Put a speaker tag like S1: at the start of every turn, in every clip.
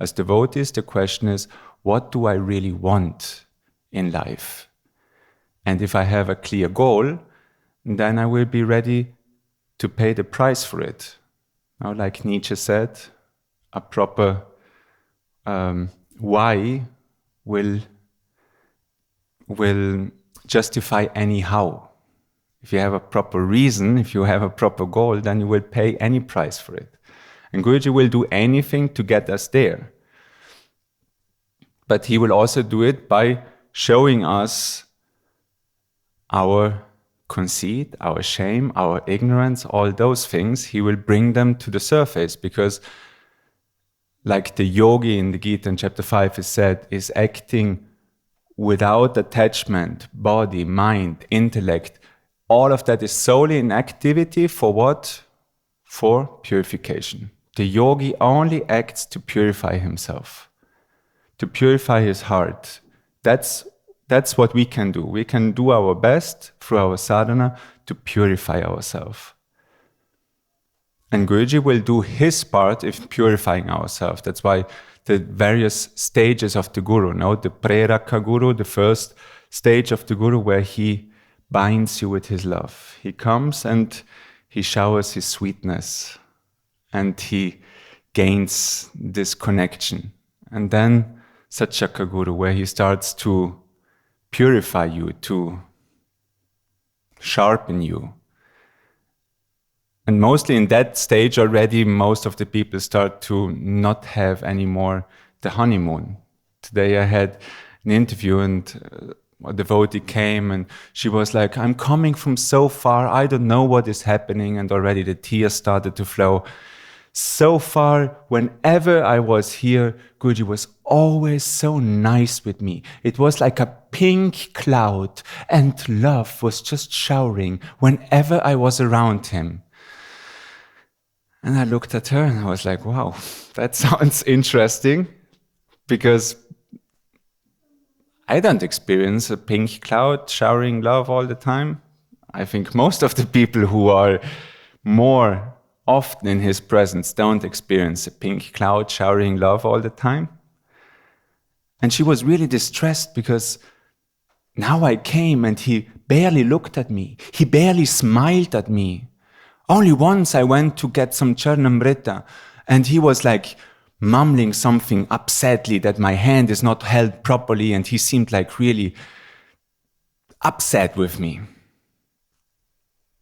S1: As devotees, the question is, what do I really want in life? And if I have a clear goal, then I will be ready to pay the price for it. Now, like Nietzsche said, a proper why will justify any how. If you have a proper reason, if you have a proper goal, then you will pay any price for it. And Guruji will do anything to get us there. But he will also do it by showing us our conceit, our shame, our ignorance, all those things. He will bring them to the surface because, like the yogi in the Gita in chapter 5 is said, is acting without attachment, body, mind, intellect. All of that is solely in activity for what? For purification. The yogi only acts to purify himself, to purify his heart. That's what we can do. We can do our best through our sadhana to purify ourselves. And Guruji will do his part in purifying ourselves. That's why the various stages of the Guru, the Preraka Guru, the first stage of the Guru where he binds you with his love. He comes and he showers his sweetness and he gains this connection. And then Satchaka Guru, where he starts to purify you, to sharpen you. And mostly in that stage already, most of the people start to not have anymore the honeymoon. Today I had an interview and a devotee came and she was like, I'm coming from so far, I don't know what is happening, and already the tears started to flow. So far, whenever I was here, Guruji was always so nice with me. It was like a pink cloud and love was just showering whenever I was around him. And I looked at her and I was like, wow, that sounds interesting, because I don't experience a pink cloud showering love all the time. I think most of the people who are more often in his presence don't experience a pink cloud showering love all the time. And she was really distressed because now I came and he barely looked at me. He barely smiled at me. Only once I went to get some Charnamrita and he was like mumbling something upsetly that my hand is not held properly, and he seemed like really upset with me.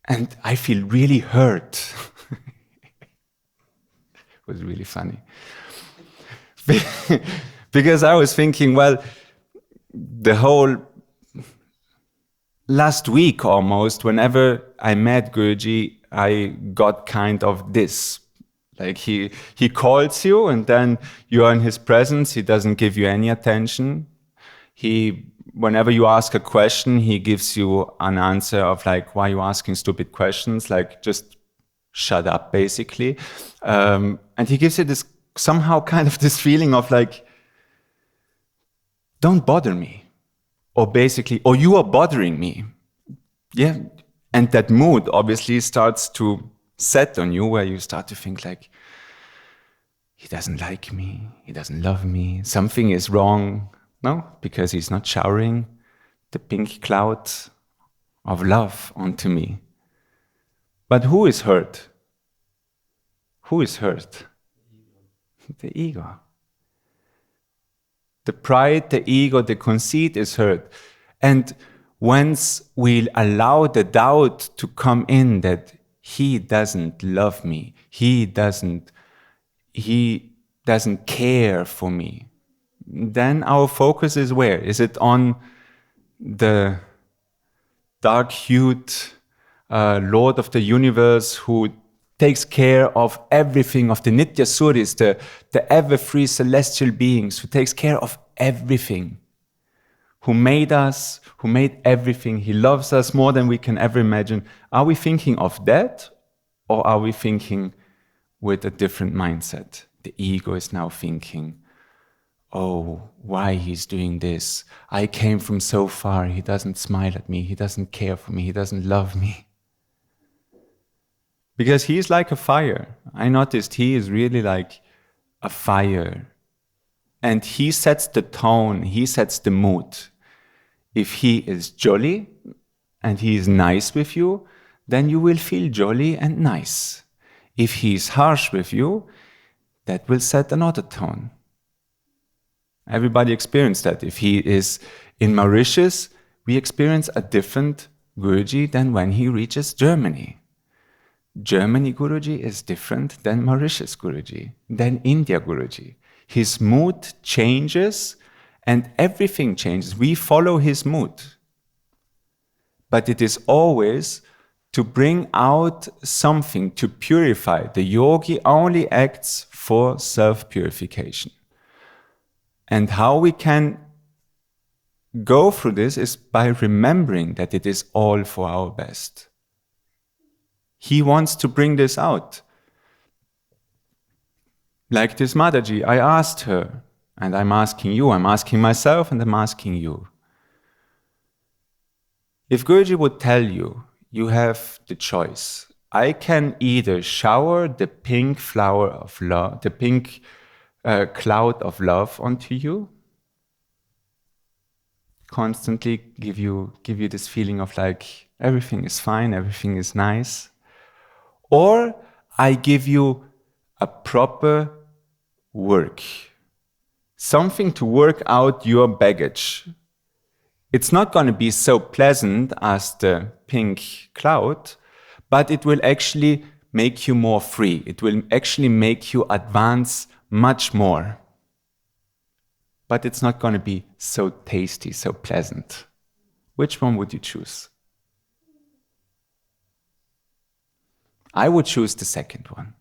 S1: And I feel really hurt. It was really funny. Because I was thinking, well, the whole last week almost, whenever I met Guruji, I got kind of this. Like he calls you and then you are in his presence, he doesn't give you any attention. Whenever you ask a question, he gives you an answer of like, why are you asking stupid questions? Like, just shut up, basically. And he gives you this somehow kind of this feeling of like, don't bother me. Or basically, or you are bothering me. Yeah. And that mood obviously starts to set on you, where you start to think like, he doesn't like me, he doesn't love me, something is wrong. No, because he's not showering the pink cloud of love onto me. But who is hurt? Who is hurt? The ego. The pride, the ego, the conceit is hurt. And once we allow the doubt to come in that he doesn't love me, he doesn't care for me, then our focus is where? Is it on the dark-hued Lord of the universe who takes care of everything, of the Nitya Suris, the ever-free celestial beings, who takes care of everything, who made us, who made everything. He loves us more than we can ever imagine. Are we thinking of that, or are we thinking with a different mindset? The ego is now thinking, oh, why he's doing this? I came from so far, he doesn't smile at me, he doesn't care for me, he doesn't love me. Because he is like a fire. I noticed he is really like a fire and he sets the tone, he sets the mood. If he is jolly and he is nice with you, then you will feel jolly and nice. If he is harsh with you, that will set another tone. Everybody experienced that. If he is in Mauritius, we experience a different Guruji than when he reaches Germany. Germany Guruji is different than Mauritius Guruji, than India Guruji. His mood changes and everything changes. We follow his mood. But it is always to bring out something, to purify. The yogi only acts for self-purification. And how we can go through this is by remembering that it is all for our best. He wants to bring this out. Like this Mataji, I asked her, and I'm asking you, I'm asking myself, and I'm asking you. If Guruji would tell you, you have the choice. I can either shower the pink flower of love, the pink cloud of love onto you, constantly give you this feeling of like everything is fine, everything is nice, or I give you a proper work, something to work out your baggage. It's not going to be so pleasant as the pink cloud, but it will actually make you more free. It will actually make you advance much more. But it's not going to be so tasty, so pleasant. Which one would you choose? I would choose the second one,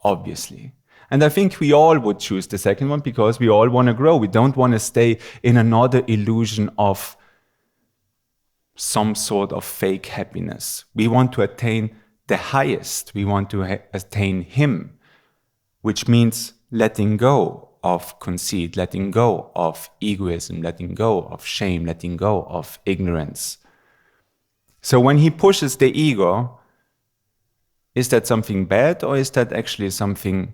S1: obviously. And I think we all would choose the second one because we all want to grow. We don't want to stay in another illusion of some sort of fake happiness. We want to attain the highest. We want to attain Him, which means letting go of conceit, letting go of egoism, letting go of shame, letting go of ignorance. So when he pushes the ego, is that something bad or is that actually something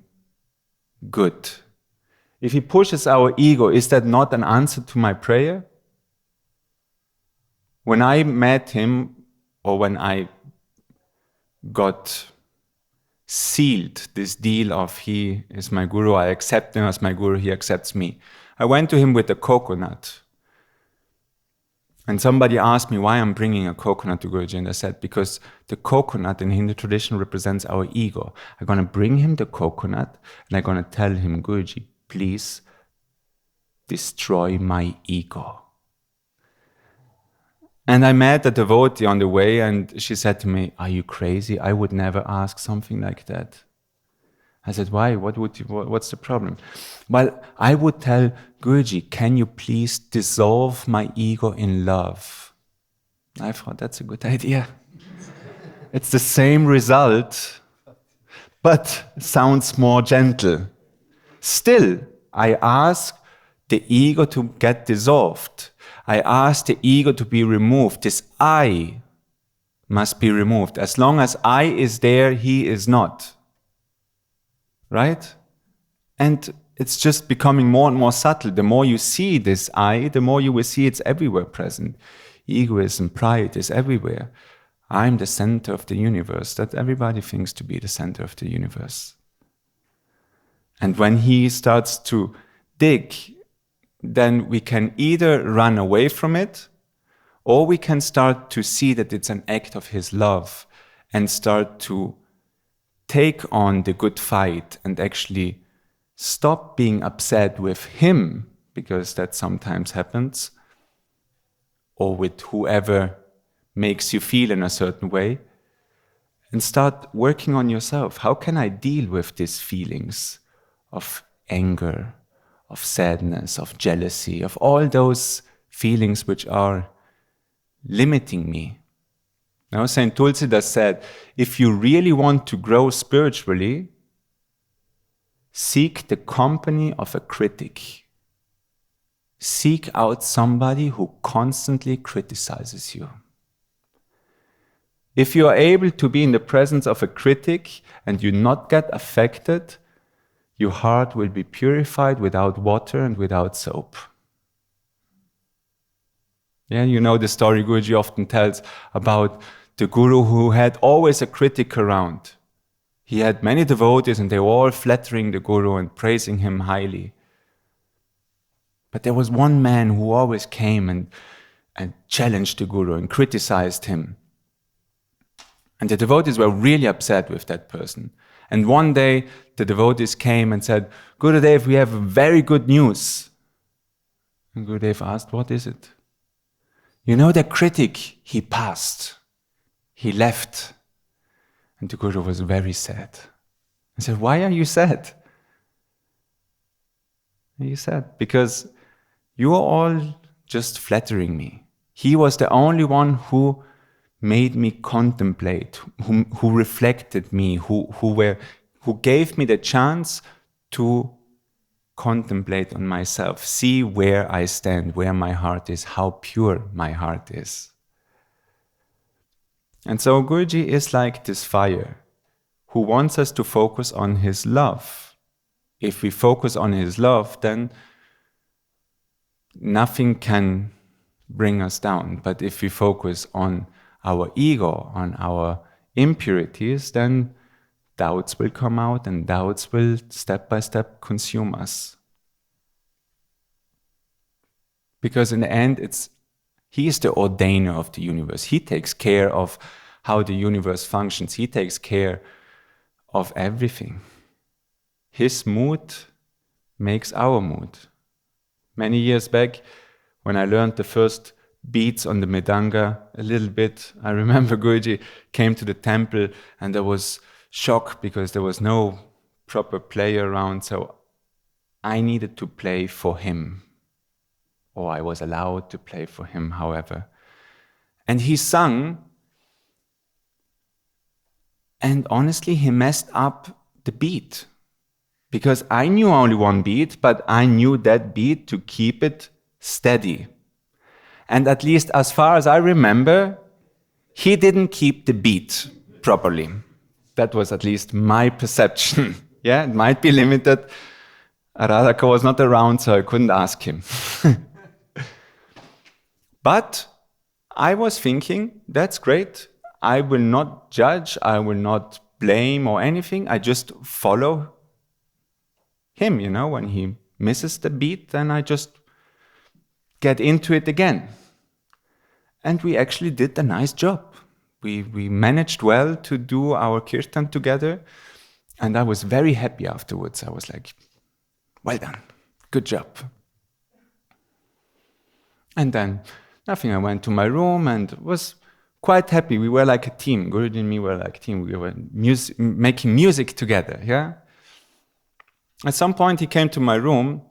S1: good? If he pushes our ego, is that not an answer to my prayer? When I met him, or when I got sealed this deal of he is my guru, I accept him as my guru, he accepts me. I went to him with a coconut. And somebody asked me why I'm bringing a coconut to Guruji, and I said, because the coconut in Hindu tradition represents our ego. I'm going to bring him the coconut and I'm going to tell him, Guruji, please destroy my ego. And I met a devotee on the way and she said to me, are you crazy? I would never ask something like that. I said, why? What's the problem? Well, I would tell Guruji, can you please dissolve my ego in love? I thought that's a good idea. It's the same result, but sounds more gentle. Still, I ask the ego to get dissolved. I ask the ego to be removed. This I must be removed. As long as I is there, he is not. Right? And it's just becoming more and more subtle. The more you see this I, the more you will see it's everywhere present. Egoism, pride is everywhere. I'm the center of the universe. That everybody thinks to be the center of the universe. And when he starts to dig, then we can either run away from it, or we can start to see that it's an act of his love and start to take on the good fight and actually stop being upset with him, because that sometimes happens, or with whoever makes you feel in a certain way, and start working on yourself. How can I deal with these feelings of anger, of sadness, of jealousy, of all those feelings which are limiting me? Now, Saint Tulsidas said, if you really want to grow spiritually, seek the company of a critic. Seek out somebody who constantly criticizes you. If you are able to be in the presence of a critic and you not get affected, your heart will be purified without water and without soap. Yeah, you know the story Guruji often tells about the guru who had always a critic around. He had many devotees and they were all flattering the guru and praising him highly. But there was one man who always came and challenged the guru and criticized him. And the devotees were really upset with that person. And one day the devotees came and said, Gurudev, we have very good news. And Gurudev asked, what is it? You know the critic, he passed. He left. And the Guru was very sad. I said, why are you sad? And he said, because you are all just flattering me. He was the only one who made me contemplate, who reflected me, who gave me the chance to contemplate on myself, see where I stand, where my heart is, how pure my heart is. And so Guruji is like this fire who wants us to focus on his love. If we focus on his love, then nothing can bring us down. But if we focus on our ego, on our impurities, then doubts will come out and doubts will step by step consume us. Because in the end, he is the ordainer of the universe. He takes care of how the universe functions. He takes care of everything. His mood makes our mood. Many years back, when I learned the first beats on the Mridanga a little bit, I remember Guruji came to the temple and there was shock because there was no proper player around, so I needed to play for him. Or I was allowed to play for him, however. And he sung, and honestly, he messed up the beat. Because I knew only one beat, but I knew that beat to keep it steady. And at least as far as I remember, he didn't keep the beat properly. That was at least my perception. Yeah, it might be limited. Radhaka was not around, so I couldn't ask him. But I was thinking, that's great. I will not judge, I will not blame or anything. I just follow him, you know. When he misses the beat, then I just get into it again. And we actually did a nice job. We managed well to do our kirtan together. And I was very happy afterwards. I was like, well done, good job. And then nothing, I went to my room and was quite happy. We were like a team. Guruji and me were like a team. We were making music together, yeah? At some point he came to my room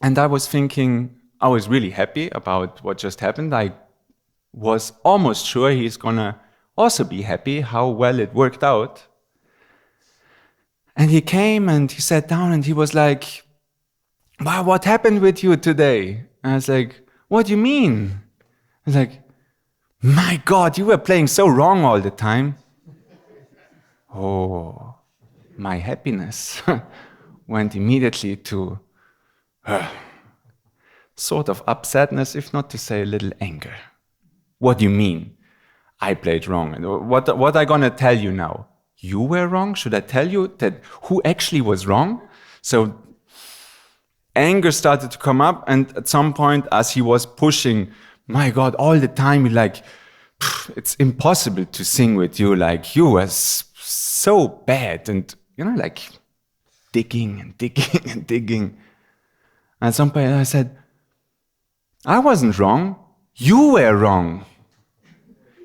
S1: and I was thinking, I was really happy about what just happened. I was almost sure he's gonna also be happy how well it worked out. And he came and he sat down and he was like, wow, what happened with you today? And I was like, what do you mean? I was like, my God, you were playing so wrong all the time. Oh, my happiness went immediately to sort of upsetness, if not to say a little anger. What do you mean? I played wrong. What am I gonna tell you now? You were wrong? Should I tell you that who actually was wrong? So anger started to come up, and at some point, as he was pushing, my God, all the time, like, it's impossible to sing with you, like, you were so bad, and, you know, like, digging and digging and digging. And at some point, I said, I wasn't wrong, you were wrong.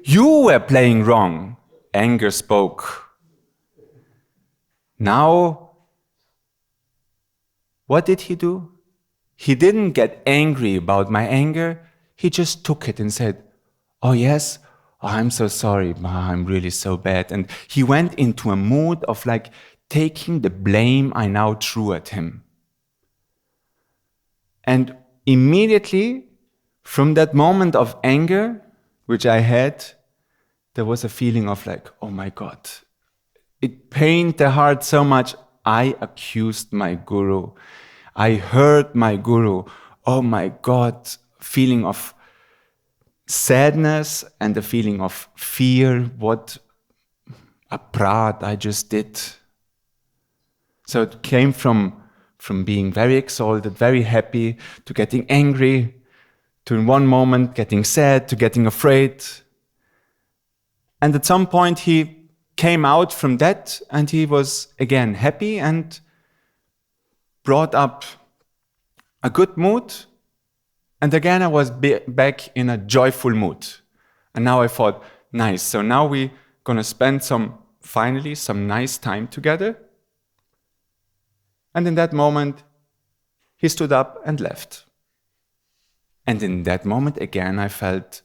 S1: You were playing wrong. Anger spoke. Now, what did he do? He didn't get angry about my anger. He just took it and said, oh yes, oh, I'm so sorry, I'm really so bad. And he went into a mood of like taking the blame I now threw at him. And immediately, from that moment of anger, which I had, there was a feeling of like, oh my God, it pained the heart so much. I accused my guru. I hurt my guru. Oh my God, feeling of sadness and the feeling of fear. What aparat I just did. So it came from being very exalted, very happy, to getting angry, to in one moment getting sad, to getting afraid. And at some point he came out from that and he was again happy and brought up a good mood. And again I was back in a joyful mood. And now I thought, nice, so now we're gonna spend finally some nice time together. And in that moment, he stood up and left. And in that moment, again, I felt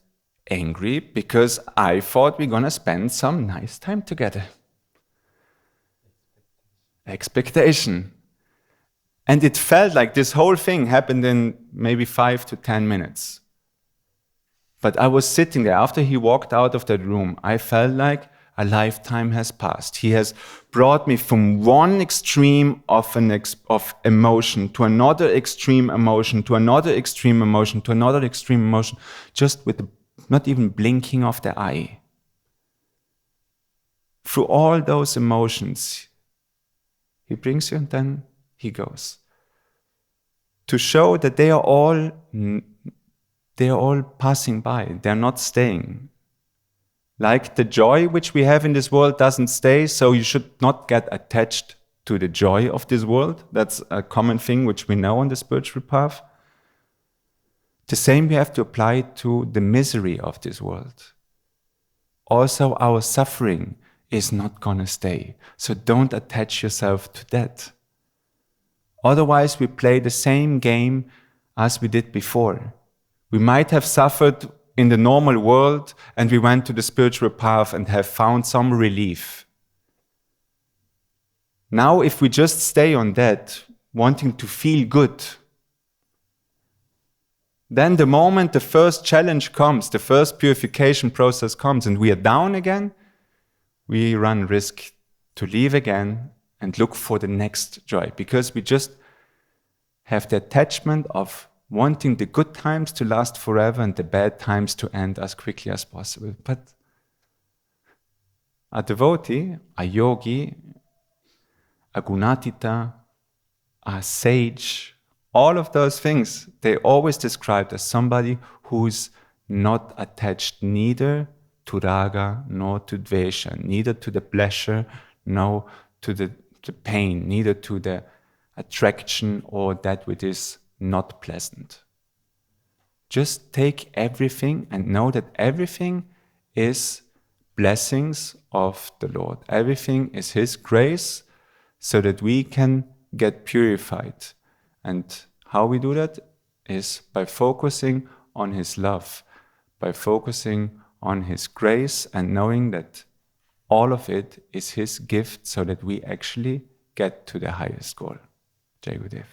S1: angry because I thought we're gonna spend some nice time together. Expectation. And it felt like this whole thing happened in maybe 5 to 10 minutes. But I was sitting there. After he walked out of that room, I felt like a lifetime has passed. He has brought me from one extreme of emotion to another extreme emotion, to another extreme emotion, to another extreme emotion, just with not even blinking of the eye. Through all those emotions, he brings you and then he goes. To show that they are all passing by, they're not staying. Like the joy which we have in this world doesn't stay, so you should not get attached to the joy of this world. That's a common thing which we know on the spiritual path. The same we have to apply to the misery of this world. Also, our suffering is not gonna stay, so don't attach yourself to that. Otherwise, we play the same game as we did before. We might have suffered in the normal world and we went to the spiritual path and have found some relief. Now, if we just stay on that, wanting to feel good, then the moment the first challenge comes, the first purification process comes and we are down again, we run risk to leave again and look for the next joy, because we just have the attachment of wanting the good times to last forever and the bad times to end as quickly as possible. But a devotee, a yogi, a gunatita, a sage, all of those things, they always described as somebody who's not attached neither to raga nor to dvesha, neither to the pleasure nor to the pain, neither to the attraction or that which is not pleasant. Just take everything and know that everything is blessings of the Lord. Everything is His grace so that we can get purified. And how we do that is by focusing on His love, by focusing on His grace and knowing that all of it is His gift so that we actually get to the highest goal. Jai Gurudev.